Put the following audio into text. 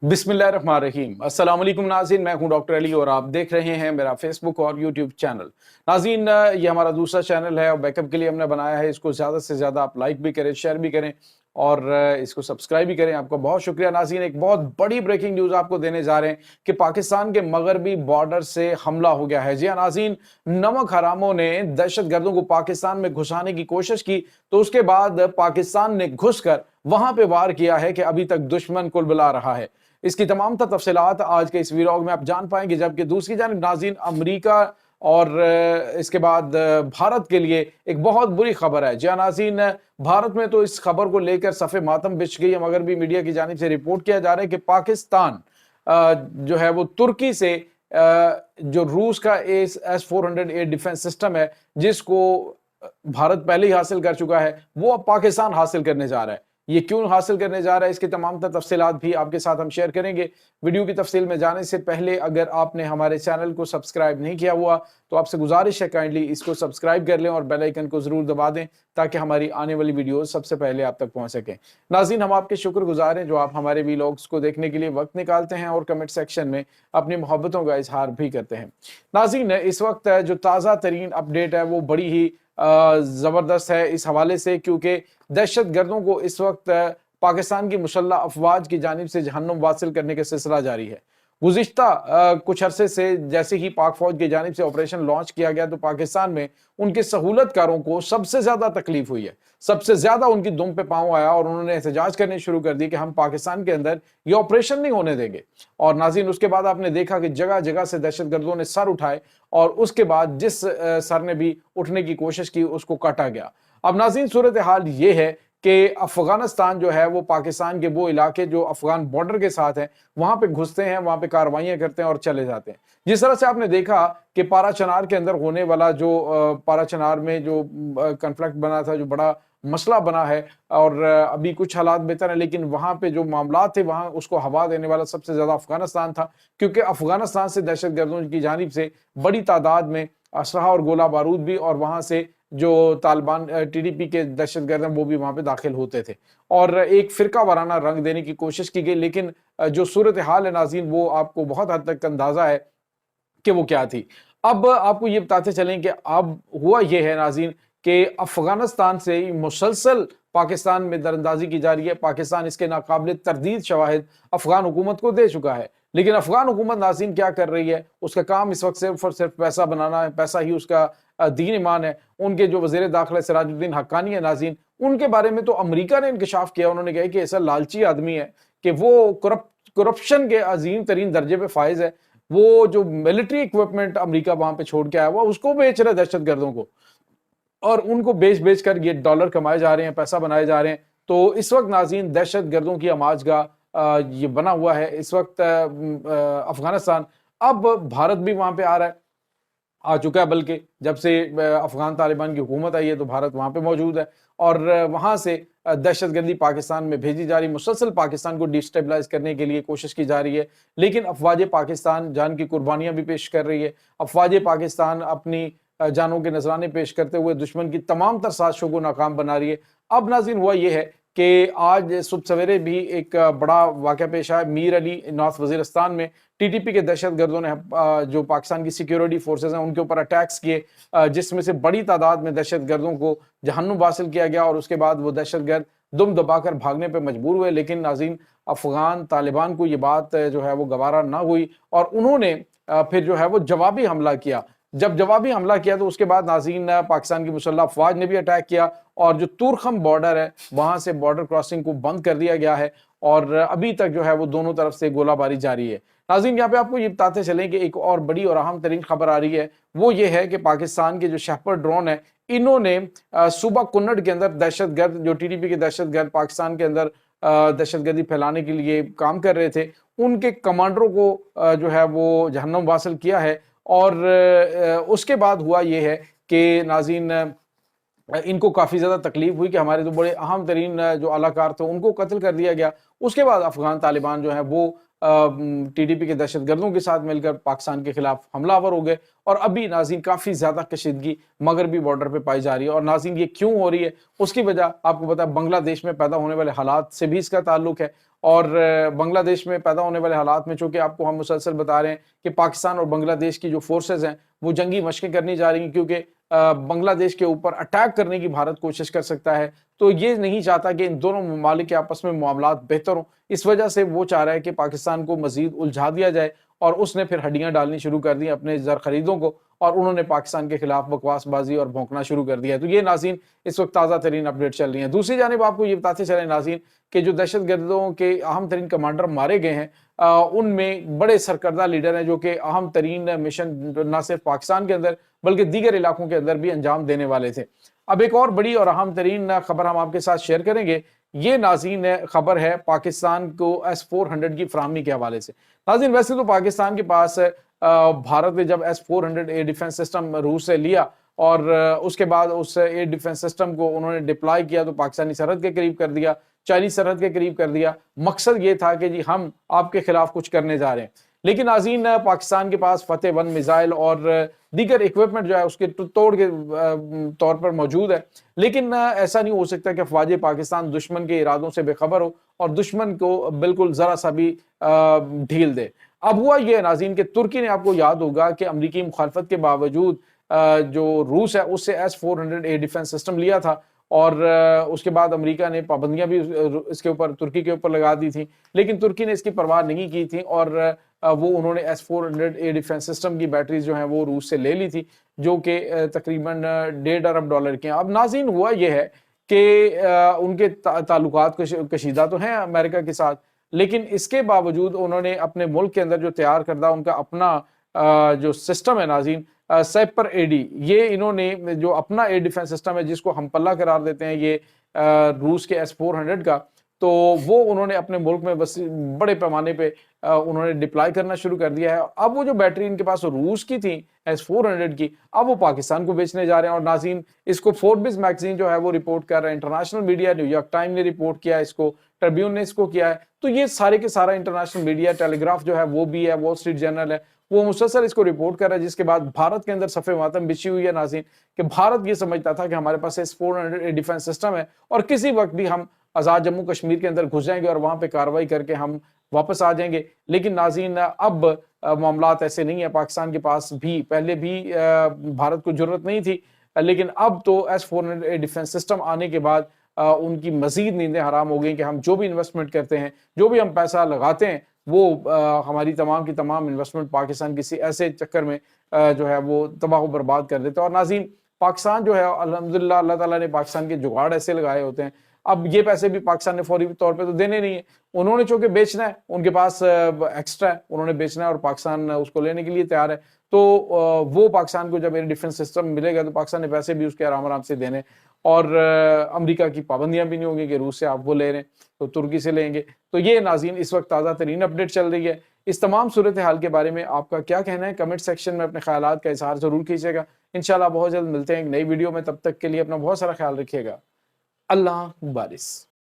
बिस्मिल्लाहिर्रहमानिर्रहीम। अस्सलाम वालेकुम नाज़रीन, मैं हूं डॉक्टर अली और आप देख रहे हैं मेरा फेसबुक और यूट्यूब चैनल। नाज़रीन, ये हमारा दूसरा चैनल है और बैकअप के लिए हमने बनाया है। इसको ज़्यादा से ज़्यादा आप लाइक भी करें, शेयर भी करें और इसको सब्सक्राइब भी करें। आपका बहुत शुक्रिया। नाज़रीन, एक बहुत बड़ी ब्रेकिंग न्यूज़ आपको देने जा रहे हैं कि पाकिस्तान के मगरबी बॉर्डर से हमला हो गया है। जी हाँ नाज़रीन, नमक हरामों ने दहशतगर्दों को पाकिस्तान में घुसाने की कोशिश की तो उसके बाद पाकिस्तान ने घुसकर वहां पे वार किया है कि अभी तक दुश्मन कुलबुला रहा है। इसकी तमाम तफसीलात आज के इस वीडियो में आप जान पाएंगे। जबकि दूसरी जानिब नाज़रीन, अमरीका और इसके बाद भारत के लिए एक बहुत बुरी खबर है। जी नाज़रीन, भारत में तो इस खबर को लेकर सफ़े मातम बिछ गई है, मगर भी मीडिया की जानिब से रिपोर्ट किया जा रहा है कि पाकिस्तान जो है वो तुर्की से जो रूस का S-400 डिफेंस सिस्टम है, जिसको भारत पहले ही हासिल कर चुका है, वो अब पाकिस्तान हासिल करने जा रहा है। ये क्यों हासिल करने जा रहा है, इसकी तमाम तफसीलात भी आपके साथ हम शेयर करेंगे। वीडियो की तफसील में जाने से पहले अगर आपने हमारे चैनल को सब्सक्राइब नहीं किया हुआ तो आपसे गुजारिश है काइंडली इसको सब्सक्राइब कर लें और बेल आइकन को जरूर दबा दें ताकि हमारी आने वाली वीडियोस सबसे पहले आप तक पहुंच सकें। नाज़रीन, हम आपके शुक्रगुजार हैं जो आप हमारे वीलॉग्स को देखने के लिए वक्त निकालते हैं और कमेंट सेक्शन में अपनी मोहब्बतों का इजहार भी करते हैं। नाज़रीन, इस वक्त जो ताज़ा तरीन अपडेट है वो बड़ी ही ज़बरदस्त है इस हवाले से, क्योंकि दहशत गर्दों को इस वक्त पाकिस्तान की मुसल्लह अफवाज की जानिब से जहन्नुम वासिल करने का सिलसिला जारी है। गुज़िश्ता कुछ अरसे से जैसे ही पाक फौज की जानिब से ऑपरेशन लॉन्च किया गया तो पाकिस्तान में उनके सहूलतकारों को सबसे ज़्यादा तकलीफ हुई है, सबसे ज़्यादा उनकी दुम पे पाँव आया और उन्होंने एहतजाज करने शुरू कर दी कि हम पाकिस्तान के अंदर ये ऑपरेशन नहीं होने देंगे। और नाज़रीन, उसके बाद आपने देखा कि जगह जगह से दहशत गर्दों ने सर उठाए और उसके बाद जिस सर ने भी उठने की कोशिश की उसको काटा गया। अब नाज़रीन, सूरत हाल ये है कि अफगानिस्तान जो है वो पाकिस्तान के वो इलाके जो अफगान बॉर्डर के साथ हैं वहां पे घुसते हैं, वहां पे कार्रवाइयां करते हैं और चले जाते हैं। जिस तरह से आपने देखा कि पारा चनार के अंदर होने वाला जो पारा चनार में जो कन्फ्लिक्ट बना था, जो बड़ा मसला बना है और अभी कुछ हालात बेहतर है, लेकिन वहां पे जो मामला थे वहां उसको हवा देने वाला सबसे ज्यादा अफगानिस्तान था, क्योंकि अफगानिस्तान से दहशत गर्दों की जानिब से बड़ी तादाद में असलहा और गोला बारूद भी और वहां से जो तालिबान TTP के दहशतगर्द हैं वो भी वहां पे दाखिल होते थे और एक फिरका वाराना रंग देने की कोशिश की गई। लेकिन जो सूरत हाल है नाज़रीन, वो आपको बहुत हद तक अंदाजा है कि वो क्या थी। अब आपको ये बताते चलें कि अब हुआ ये है नाज़रीन कि अफगानिस्तान से मुसलसल पाकिस्तान में दरअंदाजी की जा रही है। पाकिस्तान इसके नाकाबिल तरदीद शवाहिद अफगान हुकूमत को दे चुका है, लेकिन अफगान हुकूमत नाज़रीन क्या कर रही है, उसका काम इस वक्त सिर्फ और सिर्फ पैसा बनाना है, पैसा ही उसका दीन ईमान है। उनके जो वज़ीर दाखिला सिराजुद्दीन हक्कानी है नाज़रीन, उनके बारे में तो अमरीका ने इंकशाफ किया। उन्होंने कहा कि ऐसा लालची आदमी है कि वो करप्शन के अजीम तरीन दर्जे पे फायज है। वो जो मिलिट्री इक्विपमेंट अमरीका वहां पे छोड़ के आया हुआ उसको बेच रहे दहशत गर्दों को, और उनको बेच बेच कर ये डॉलर कमाए जा रहे हैं, पैसा बनाए जा रहे हैं। तो इस वक्त नाज़रीन दहशत गर्दों की आमाजगाह ये बना हुआ है इस वक्त अफगानिस्तान। अब भारत भी वहां पे आ रहा है, आ चुका है, बल्कि जब से अफगान तालिबान की हुकूमत आई है तो भारत वहां पे मौजूद है और वहां से दहशतगर्दी पाकिस्तान में भेजी जा रही, मुसलसल पाकिस्तान को डिस्टेबलाइज करने के लिए कोशिश की जा रही है। लेकिन अफवाज पाकिस्तान जान की कुर्बानियां भी पेश कर रही है। अफवाज पाकिस्तान अपनी जानों के नजराने पेश करते हुए दुश्मन की तमाम तर साजिशों को नाकाम बना रही है। अब नाज़रीन हुआ यह है कि आज सुबह सवेरे भी एक बड़ा वाक़या पेश आया मीर अली नॉर्थ वजीरिस्तान में। TTP के दहशत गर्दों ने जो पाकिस्तान की सिक्योरिटी फोर्सेज हैं उनके ऊपर अटैक्स किए, जिसमें से बड़ी तादाद में दहशत गर्दों को जहन्नुम हासिल किया गया और उसके बाद वो दहशत गर्द दुम दबाकर भागने पर मजबूर हुए। लेकिन नाज़रीन, अफगान तालिबान को ये बात जो है वो गवारा ना हुई और उन्होंने फिर जो है वो जवाबी हमला किया। जब जवाबी हमला किया तो उसके बाद नाज़रीन पाकिस्तान की मुसल्लह अफवाज ने भी अटैक किया और जो तुरखम बॉर्डर है वहां से बॉर्डर क्रॉसिंग को बंद कर दिया गया है और अभी तक जो है वो दोनों तरफ से गोलाबारी जारी है। नाज़रीन, यहाँ पे आपको ये बताते चलें कि एक और बड़ी और अहम तरीन खबर आ रही है, वो ये है कि पाकिस्तान के जो शेपर्ड ड्रोन है इन्होंने सूबा कुन्नड़ के अंदर दहशतगर्द जो TTP के दहशतगर्द पाकिस्तान के अंदर दहशतगर्दी फैलाने के लिए काम कर रहे थे, उनके कमांडरों को जो है वो जहन्नुम हासिल किया है। और उसके बाद हुआ ये है कि नाज़रीन इनको काफ़ी ज़्यादा तकलीफ हुई कि हमारे जो बड़े अहम तरीन जो अलाकार थे उनको कत्ल कर दिया गया। उसके बाद अफगान तालिबान जो है वो TTP के दहशत गर्दों के साथ मिलकर पाकिस्तान के खिलाफ हमलावर हो गए और अभी नाज़रीन काफ़ी ज़्यादा कशीदगी मगरबी बॉर्डर पे पाई जा रही है। और नाज़रीन ये क्यों हो रही है, उसकी वजह आपको पता है बांग्लादेश में पैदा होने वाले हालात से भी इसका ताल्लुक है اور بنگلہ دیش میں پیدا ہونے والے حالات میں چونکہ آپ کو ہم مسلسل بتا رہے ہیں کہ پاکستان اور بنگلہ دیش کی جو فورسز ہیں وہ جنگی مشقیں کرنی جا رہی ہیں، کیونکہ بنگلہ دیش کے اوپر اٹیک کرنے کی بھارت کوشش کر سکتا ہے، تو یہ نہیں چاہتا کہ ان دونوں ممالک کے آپس میں معاملات بہتر ہوں، اس وجہ سے وہ چاہ رہا ہے کہ پاکستان کو مزید الجھا دیا جائے، اور اس نے پھر ہڈیاں ڈالنی شروع کر دی اپنے زر خریدوں کو، اور انہوں نے پاکستان کے خلاف بکواس بازی اور بھونکنا شروع کر دیا ہے۔ تو یہ ناظرین اس وقت تازہ ترین اپڈیٹ چل رہی ہیں۔ دوسری جانب آپ کو یہ بتاتے چلیں ناظرین کہ جو دہشت گردوں کے اہم ترین کمانڈر مارے گئے ہیں، ان میں بڑے سرکردہ لیڈر ہیں جو کہ اہم ترین مشن نہ صرف پاکستان کے اندر بلکہ دیگر علاقوں کے اندر بھی انجام دینے والے تھے۔ اب ایک اور بڑی اور اہم ترین خبر ہم آپ کے ساتھ شیئر کریں گے، یہ ناظرین خبر ہے پاکستان کو S-400 کی فراہمی کے حوالے سے۔ ناظرین ویسے تو پاکستان کے پاس بھارت نے جب S-400 ایئر ڈیفنس سسٹم روس سے لیا اور اس کے بعد اس ایئر ڈیفنس سسٹم کو انہوں نے ڈپلائی کیا تو پاکستانی سرحد کے قریب کر دیا، چائنیز سرحد کے قریب کر دیا، مقصد یہ تھا کہ جی ہم آپ کے خلاف کچھ کرنے جا رہے ہیں۔ لیکن ناظرین پاکستان کے پاس فتح 1 میزائل اور دیگر اکوپمنٹ جو ہے اس کے توڑ کے طور پر موجود ہے، لیکن ایسا نہیں ہو سکتا کہ افواج پاکستان دشمن کے ارادوں سے بے خبر ہو اور دشمن کو بالکل ذرا سا بھی ڈھیل دے۔ اب ہوا یہ ناظرین کہ ترکی نے، آپ کو یاد ہوگا کہ امریکی مخالفت کے باوجود جو روس ہے اس سے S-400 ایئر ڈیفنس سسٹم لیا تھا، اور اس کے بعد امریکہ نے پابندیاں بھی اس کے اوپر ترکی کے اوپر لگا دی تھیں، لیکن ترکی نے اس کی پرواہ نہیں کی تھی، اور وہ انہوں نے S-400 ایئر ڈیفنس سسٹم کی بیٹریز جو ہیں وہ روس سے لے لی تھی، جو کہ تقریباً $1.5 ارب کی ہیں۔ اب ناظرین ہوا یہ ہے کہ ان کے تعلقات کشیدہ تو ہیں امریکہ کے ساتھ، لیکن اس کے باوجود انہوں نے اپنے ملک کے اندر جو تیار کردہ ان کا اپنا جو سسٹم ہے ناظرین سائپر AD، یہ انہوں نے جو اپنا ایئر ڈیفنس سسٹم ہے جس کو ہم پلہ قرار دیتے ہیں یہ روس کے S-400 کا، تو وہ انہوں نے اپنے ملک میں بس بڑے پیمانے پہ انہوں نے ڈپلائی کرنا شروع کر دیا ہے۔ اب وہ جو بیٹری ان کے پاس روس کی تھی S-400 کی، اب وہ پاکستان کو بیچنے جا رہے ہیں، اور ناظرین اس کو فوربس میگزین جو ہے وہ رپورٹ کر رہا ہے، international media new York time نے رپورٹ کیا ہے اس کو، ٹربیون نے اس کو کیا ہے، تو یہ سارے کے سارا انٹرنیشنل میڈیا، ٹیلی گراف جو ہے وہ بھی ہے، وال اسٹریٹ جرنل ہے، وہ مسلسل اس کو رپورٹ کر رہا ہے، جس کے بعد بھارت کے اندر صف ماتم بچھی ہوئی ہے ناظرین کہ بھارت یہ سمجھتا تھا کہ ہمارے پاس S-400 ایئر ڈیفنس سسٹم ہے اور کسی وقت بھی ہم آزاد جموں کشمیر کے اندر گھس جائیں گے اور وہاں پہ کارروائی کر کے ہم واپس آ جائیں گے۔ لیکن ناظرین اب معاملات ایسے نہیں ہیں، پاکستان کے پاس بھی پہلے بھی بھارت کو جرت نہیں تھی، لیکن اب تو S-400 ایئر ڈیفنس سسٹم آنے کے بعد ان کی مزید نیندیں حرام ہو گئیں کہ ہم جو بھی انویسٹمنٹ کرتے ہیں، جو بھی ہم پیسہ لگاتے ہیں، وہ ہماری تمام کی تمام انویسٹمنٹ پاکستان کسی ایسے چکر میں جو ہے وہ تباہ و برباد کر دیتا ہے۔ اور ناظرین پاکستان جو ہے الحمدللہ اللہ تعالیٰ نے پاکستان کے جگاڑ ایسے لگائے ہوتے ہیں، اب یہ پیسے بھی پاکستان نے فوری طور پہ تو دینے نہیں ہیں، انہوں نے چونکہ بیچنا ہے، ان کے پاس ایکسٹرا ہے، انہوں نے بیچنا ہے اور پاکستان اس کو لینے کے لیے تیار ہے، تو وہ پاکستان کو جب ایئر ڈیفنس سسٹم ملے گا تو پاکستان نے پیسے بھی اس کے آرام آرام سے دینے، اور امریکہ کی پابندیاں بھی نہیں ہوں گی کہ روس سے آپ وہ لے رہے ہیں تو ترکی سے لیں گے۔ تو یہ ناظرین اس وقت تازہ ترین اپڈیٹ چل رہی ہے۔ اس تمام صورتحال کے بارے میں آپ کا کیا کہنا ہے؟ کمنٹ سیکشن میں اپنے خیالات کا اظہار ضرور کیجیے گا۔ انشاءاللہ بہت جلد ملتے ہیں ایک نئی ویڈیو میں، تب تک کے لیے اپنا بہت سارا خیال رکھیے گا۔ اللہ بارس۔